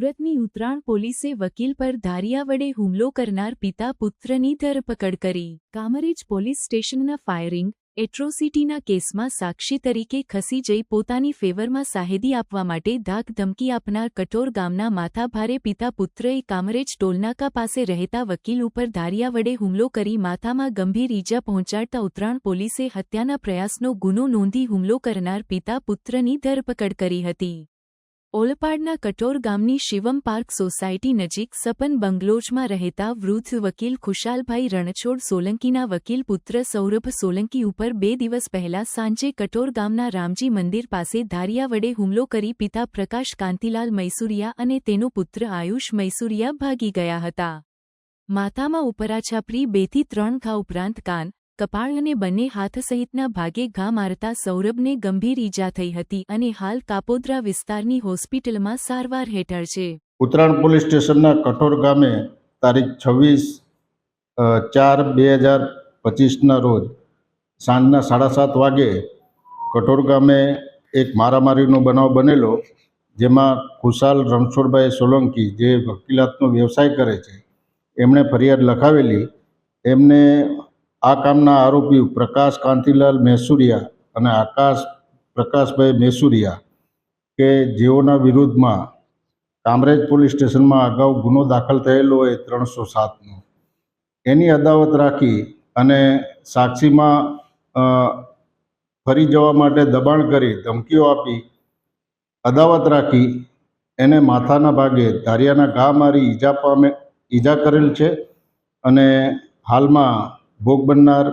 સુરતની ઉત્તરાણ પોલીસે વકીલ પર ધારિયા વડે હુમલો કરનાર પિતા પુત્રની ધરપકડ કરી। કામરેજ પોલીસ સ્ટેશનના ફાયરિંગ એટ્રોસિટીના કેસમાં સાક્ષી તરીકે ખસી જઈ પોતાની ફેવરમાં સાહેદી આપવા માટે ધાક ધમકી આપનાર કઠોર ગામના માથાભારે પિતા પુત્રએ કામરેજ ટોલનાકા પાસે રહેતા વકીલ ઉપર ધારિયા વડે હુમલો કરી માથામાં ગંભીર ઈજા પહોંચાડતા ઉત્તરાણ પોલીસે હત્યાના પ્રયાસનો ગુનો નોંધી હુમલો કરનાર પિતા પુત્રની ધરપકડ કરી હતી। ઓલપાડના કટોર ગામની શિવમ પાર્ક સોસાયટી નજીક સપન બંગલોઝમાં રહેતા વૃદ્ધ વકીલ ખુશાલભાઈ રણછોડ સોલંકીના વકીલ પુત્ર સૌરભ સોલંકી ઉપર 2 દિવસ પહેલા સાંજે કટોર ગામના રામજી મંદિર પાસે ધારિયા વડે હુમલો કરી પિતા પ્રકાશ કાંતિલાલ મૈસુરિયા અને તેનો પુત્ર આયુષ મૈસુરિયા ભાગી ગયા હતા। માથામાં ઉપરાછાપરી 2 થી 3 ઘા ઉપરાંત કાન, કપાળ અને બંને હાથ સહિતના ભાગે ઘા મારતા સૌરભને ગંભીર ઈજા થઈ હતી અને હાલ કાપોદ્રા વિસ્તારની હોસ્પિટલમાં સારવાર હેઠળ છે। ઉત્તરાણ પોલીસ સ્ટેશનના કઠોર ગામે તારીખ 26/4/2025ના રોજ સાંજના 7:30 વાગે કઠોર ગામે એક મારામારીનો બનાવ બનેલો, જેમાં ખુશાલ રણછોડભાઈ સોલંકી જે વકીલાતનો વ્યવસાય કરે છે એમણે ફરિયાદ લખાવેલી। એમને આ કામના આરોપી પ્રકાશ કાંતિલાલ મૈસુરિયા અને આકાશ પ્રકાશભાઈ મૈસુરિયા કે જેઓના વિરુદ્ધમાં કામરેજ પોલીસ સ્ટેશનમાં અગાઉ ગુનો દાખલ થયેલો હોય 307નો, એની અદાવત રાખી અને સાક્ષીમાં ફરી જવા માટે દબાણ કરી ધમકીઓ આપી અદાવત રાખી એને માથાના ભાગે ધારિયાના ઘા મારી ઈજા કરેલ છે અને હાલમાં ભોગ બનનાર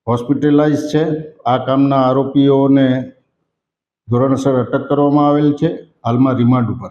હોસ્પિટલાઇઝ છે। આ કામના આરોપીઓને ધોરણસર અટક કરવામાં આવેલ છે, હાલમાં રિમાન્ડ ઉપર છે।